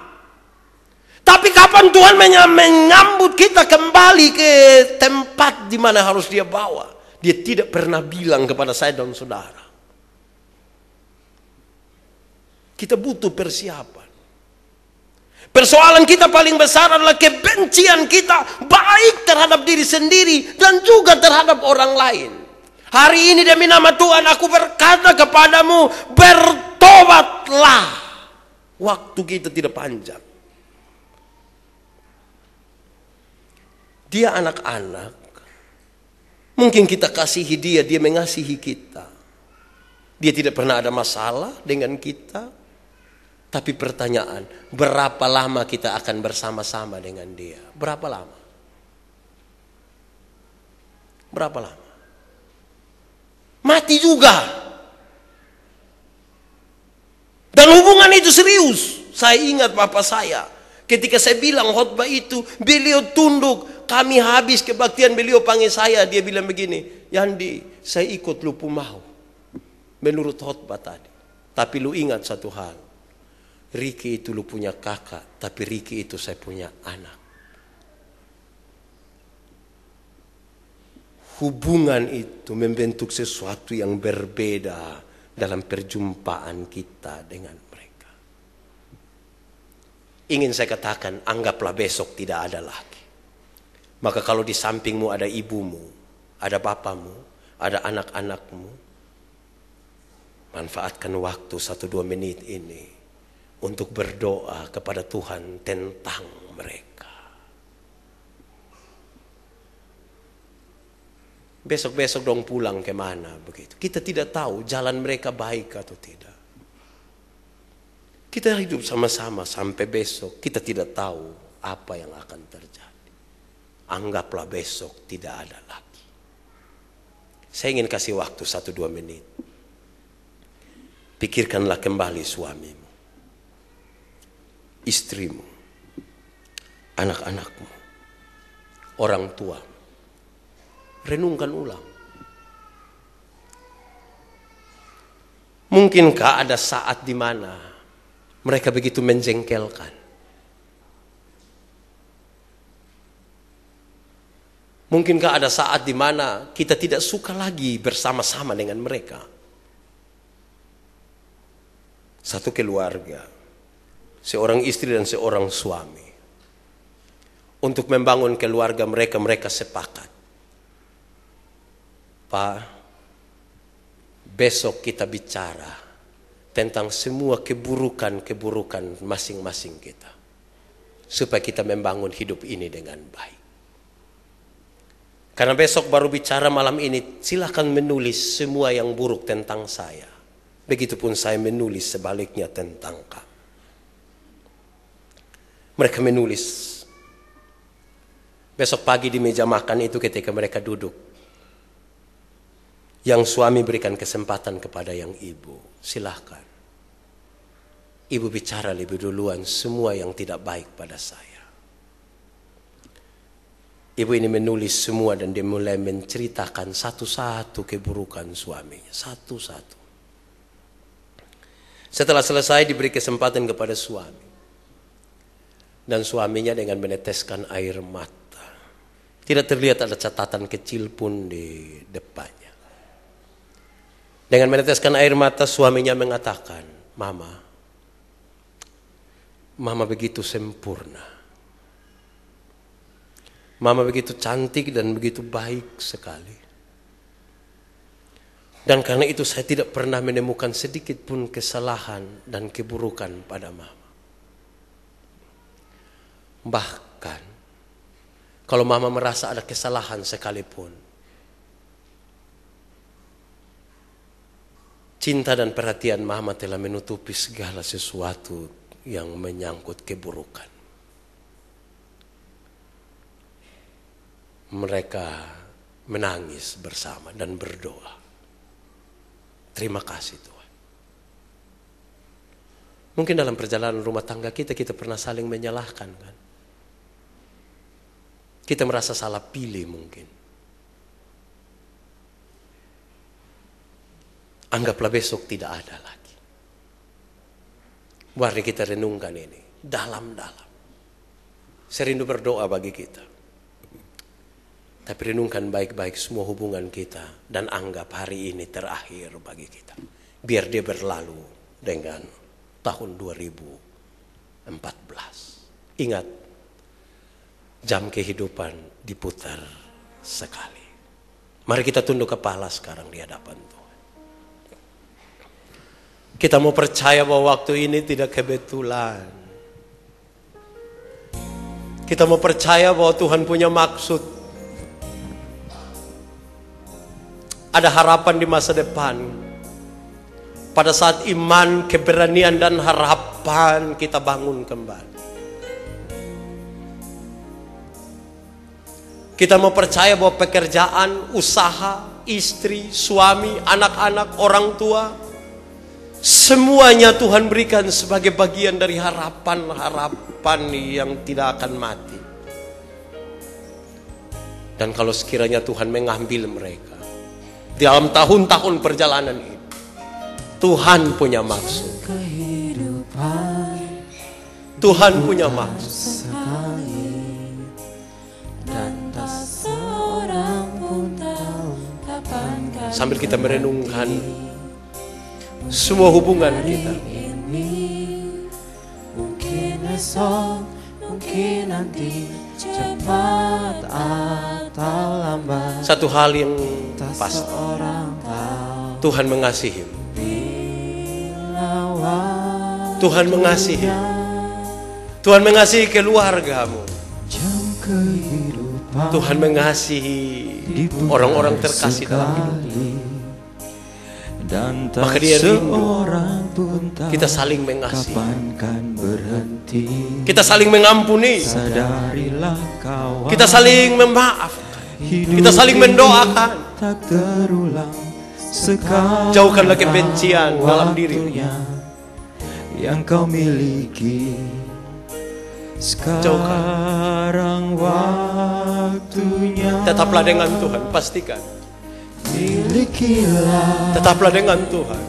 Tapi kapan Tuhan menyambut kita kembali ke tempat di mana harus dia bawa? Dia tidak pernah bilang kepada saya dan saudara. Kita butuh persiapan. Persoalan kita paling besar adalah kebencian kita baik terhadap diri sendiri dan juga terhadap orang lain. Hari ini demi nama Tuhan aku berkata kepadamu, bertobatlah. Waktu kita tidak panjang. Dia anak-anak, mungkin kita kasihi dia, dia mengasihi kita. Dia tidak pernah ada masalah dengan kita. Tapi pertanyaan, berapa lama kita akan bersama-sama dengan dia? Berapa lama? Berapa lama? Mati juga. Dan hubungan itu serius. Saya ingat bapak saya, ketika saya bilang khotbah itu, beliau tunduk. Kami habis kebaktian, beliau panggil saya. Dia bilang begini, Yandi, saya ikut lu mau. Menurut khotbah tadi. Tapi lu ingat satu hal. Ricky itu lu punya kakak. Tapi Ricky itu saya punya anak. Hubungan itu membentuk sesuatu yang berbeda dalam perjumpaan kita dengan mereka. Ingin saya katakan, anggaplah besok tidak ada lagi. Maka kalau di sampingmu ada ibumu, ada bapamu, ada anak-anakmu, manfaatkan waktu 1-2 menit ini untuk berdoa kepada Tuhan tentang mereka. Besok-besok dong pulang kemana begitu. Kita tidak tahu jalan mereka baik atau tidak. Kita hidup sama-sama sampai besok. Kita tidak tahu apa yang akan terjadi. Anggaplah besok tidak ada lagi. Saya ingin kasih waktu 1-2 menit. Pikirkanlah kembali suamimu, istrimu, anak-anakmu, orang tuamu. Renungkan ulang. Mungkinkah ada saat di mana mereka begitu menjengkelkan? Mungkinkah ada saat di mana kita tidak suka lagi bersama-sama dengan mereka? Satu keluarga, seorang istri dan seorang suami. Untuk membangun keluarga mereka, mereka sepakat. Pak, besok kita bicara tentang semua keburukan-keburukan masing-masing kita. Supaya kita membangun hidup ini dengan baik. Karena besok baru bicara malam ini, silakan menulis semua yang buruk tentang saya. Begitupun saya menulis sebaliknya tentang kamu. Mereka menulis. Besok pagi di meja makan itu ketika mereka duduk. Yang suami berikan kesempatan kepada yang ibu. Silahkan. Ibu bicara lebih duluan semua yang tidak baik pada saya. Ibu ini menulis semua dan dia mulai menceritakan satu-satu keburukan suaminya. Satu-satu. Setelah selesai diberi kesempatan kepada suami. Dan suaminya dengan meneteskan air mata. Tidak terlihat ada catatan kecil pun di depannya. Dengan meneteskan air mata suaminya mengatakan, Mama begitu sempurna. Mama begitu cantik dan begitu baik sekali. Dan karena itu saya tidak pernah menemukan sedikit pun kesalahan dan keburukan pada Mama. Bahkan, kalau Mama merasa ada kesalahan sekalipun, cinta dan perhatian Mama telah menutupi segala sesuatu yang menyangkut keburukan. Mereka menangis bersama dan berdoa. Terima kasih Tuhan. Mungkin dalam perjalanan rumah tangga kita pernah saling menyalahkan kan. Kita merasa salah pilih mungkin. Anggaplah besok tidak ada lagi. Mari kita renungkan ini dalam-dalam. Saya rindu berdoa bagi kita. Tapi renungkan baik-baik semua hubungan kita. Dan anggap hari ini terakhir bagi kita. Biar dia berlalu dengan tahun 2014. Ingat, jam kehidupan diputar sekali. Mari kita tunduk kepala sekarang di hadapan Tuhan. Kita mau percaya bahwa waktu ini tidak kebetulan. Kita mau percaya bahwa Tuhan punya maksud. Ada harapan di masa depan. Pada saat iman, keberanian dan harap kapan kita bangun kembali. Kita mau percaya bahwa pekerjaan, usaha, istri, suami, anak-anak, orang tua, semuanya Tuhan berikan sebagai bagian dari harapan-harapan yang tidak akan mati. Dan kalau sekiranya Tuhan mengambil mereka dalam tahun-tahun perjalanan ini, Tuhan punya maksud. Tuhan punya maksud. Sambil kita merenungkan semua hubungan kita, mungkin esok, mungkin nanti, cepat atau lambat, satu hal yang pasti, Tuhan mengasihi. Tuhan mengasihi. Tuhan mengasihi keluargamu. Tuhan mengasihi orang-orang terkasih dalam hidupmu. Maka dia rindu kita saling mengasihi, kita saling mengampuni, kita saling memaafkan, kita saling mendoakan. Jauhkanlah kebencian dalam dirimu yang kau miliki. Sekarang waktunya. Tetaplah dengan Tuhan, pastikan. Milikilah. Tetaplah dengan Tuhan.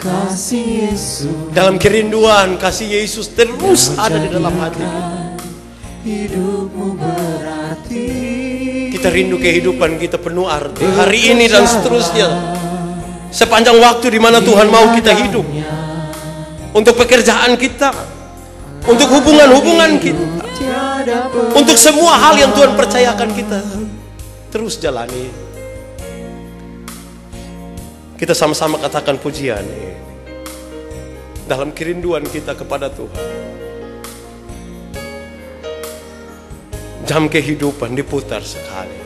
Kasih Yesus. Dalam kerinduan, kasih Yesus terus ada di dalam hati kita. Hidupmu berarti. Kita rindu kehidupan kita penuh arti. Hari ini dan seterusnya. Sepanjang waktu di mana Tuhan mau kita hidup. Untuk pekerjaan kita. Untuk hubungan-hubungan kita, untuk semua hal yang Tuhan percayakan kita, terus jalani. Kita sama-sama katakan pujian dalam kerinduan kita kepada Tuhan. Jam kehidupan diputar sekali.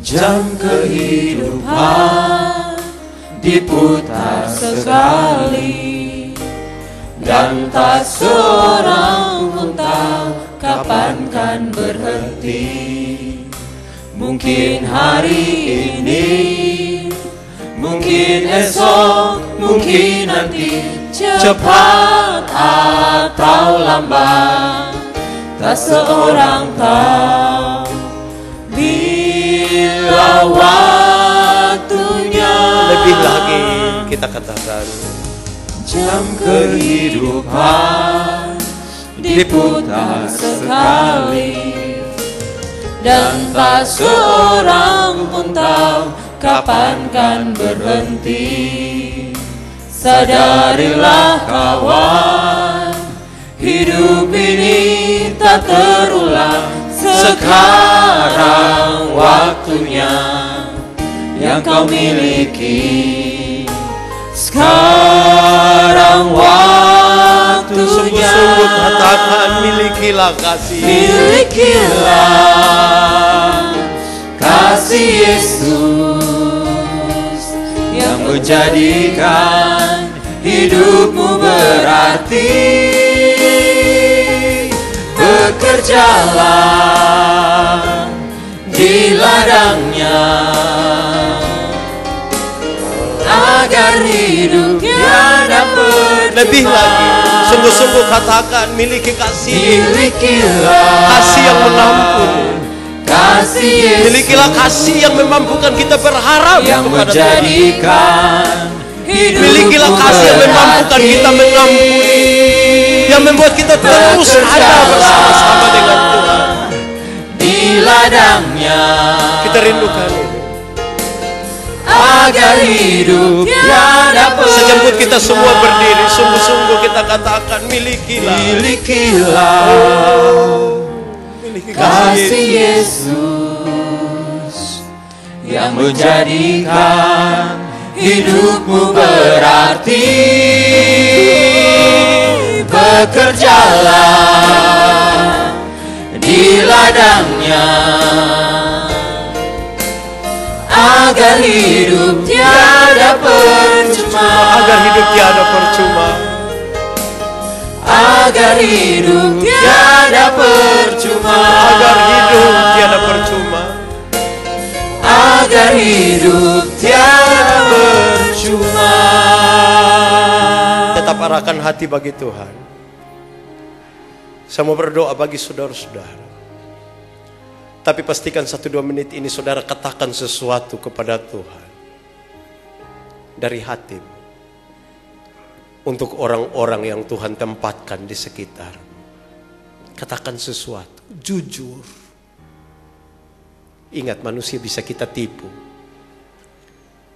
Jam kehidupan diputar sekali. Dan tak seorang pun tahu kapan kan berhenti. Mungkin hari ini, mungkin esok, mungkin nanti, cepat atau lambat, tak seorang tahu bila waktunya. Lebih lagi kita katakan, jam kehidupan diputar sekali. Dan tak seorang pun tahu kapan kan berhenti. Sadarilah kawan, hidup ini tak terulang. Sekarang waktunya yang kau miliki. Sekarang waktunya. Sungguh-sungguh katakan, milikilah kasih. Milikilah kasih Yesus yang menjadikan hidupmu berarti. Bekerjalah di ladangnya agar hidupnya dapat. Lebih lagi, sungguh-sungguh katakan, miliki kasih. Milikilah kasih yang mengampuni. Kasih Yesus. Milikilah kasih yang memampukan kita berharap yang kepada menjadikan Tuhan. Milikilah kasih yang memampukan kita mengampuni, yang membuat kita terus ada bersama-sama dengan Tuhan. Di ladangnya kita rindukan ini. Agar hidupnya dapat. Sejemput kita semua berdiri, sungguh-sungguh kita katakan, milikilah. Milikilah Miliki kasih Yesus yang menjadikan hidupmu berarti. Bekerjalah di ladangnya agar hidup tiada percuma. Agar hidup tiada percuma. agar hidup tiada percuma, agar hidup tiada percuma, agar hidup tiada percuma. Tetap arahkan hati bagi Tuhan. Saya mau berdoa bagi saudara-saudara. Tapi pastikan 1-2 menit ini saudara katakan sesuatu kepada Tuhan dari hatimu. Untuk orang-orang yang Tuhan tempatkan di sekitar. Katakan sesuatu, jujur. Ingat, manusia bisa kita tipu,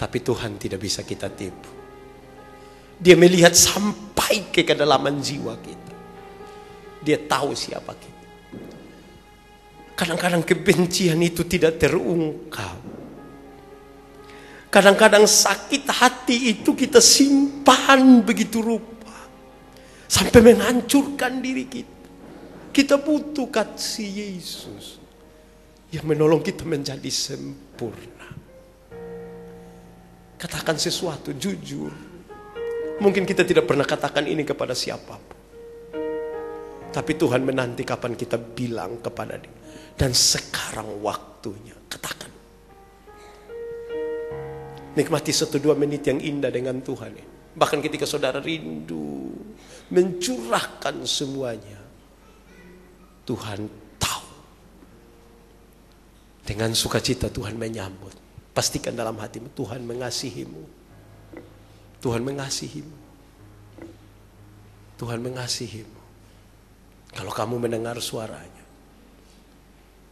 tapi Tuhan tidak bisa kita tipu. Dia melihat sampai ke kedalaman jiwa kita. Dia tahu siapa kita. Kadang-kadang kebencian itu tidak terungkap. Kadang-kadang sakit hati itu kita simpan begitu rupa. Sampai menghancurkan diri kita. Kita butuh kasih Yesus yang menolong kita menjadi sempurna. Katakan sesuatu, jujur. Mungkin kita tidak pernah katakan ini kepada siapapun. Tapi Tuhan menanti kapan kita bilang kepada Dia. Dan sekarang waktunya. Katakan. Nikmati 1-2 menit yang indah dengan Tuhan. Bahkan ketika saudara rindu mencurahkan semuanya, Tuhan tahu. Dengan sukacita Tuhan menyambut. Pastikan dalam hatimu, Tuhan mengasihimu. Tuhan mengasihimu. Tuhan mengasihimu. Kalau kamu mendengar suaranya,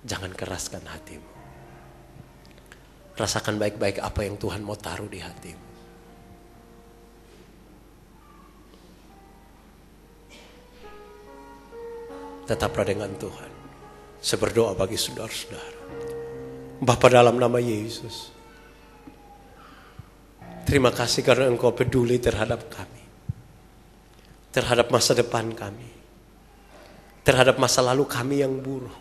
jangan keraskan hatimu. Rasakan baik-baik apa yang Tuhan mau taruh di hatimu. Tetaplah dengan Tuhan. Saya berdoa bagi saudara-saudara. Bapa dalam nama Yesus, terima kasih karena Engkau peduli terhadap kami. Terhadap masa depan kami. Terhadap masa lalu kami yang buruk.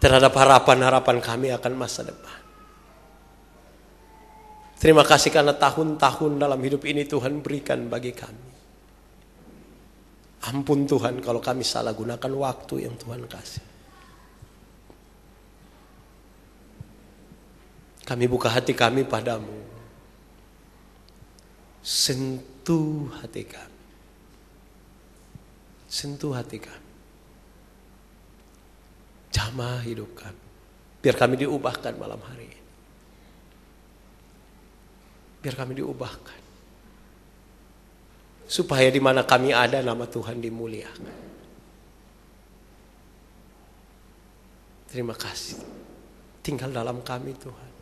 Terhadap harapan-harapan kami akan masa depan. Terima kasih karena tahun-tahun dalam hidup ini Tuhan berikan bagi kami. Ampun Tuhan kalau kami salah gunakan waktu yang Tuhan kasih. Kami buka hati kami padamu. Sentuh hati kami. Sentuh hati kami. Jamah hidup kami. Biar kami diubahkan malam hari ini. Biar kami diubahkan. Supaya di mana kami ada nama Tuhan dimuliakan. Terima kasih. Tinggal dalam kami Tuhan.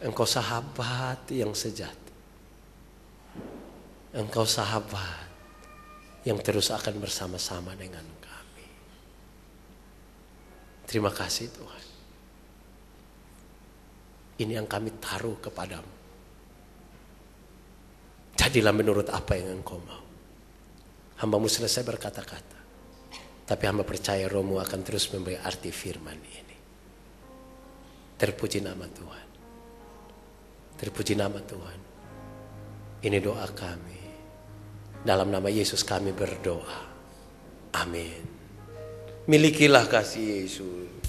Engkau sahabat yang sejati. Engkau sahabat yang terus akan bersama-sama dengan kami. Terima kasih Tuhan. Ini yang kami taruh kepadamu. Jadilah menurut apa yang Engkau mau. Hamba-Mu selesai berkata-kata. Tapi hamba percaya Roh-Mu akan terus memberi arti firman ini. Terpuji nama Tuhan. Terpuji nama Tuhan. Ini doa kami. Dalam nama Yesus kami berdoa. Amin. Milikilah kasih Yesus.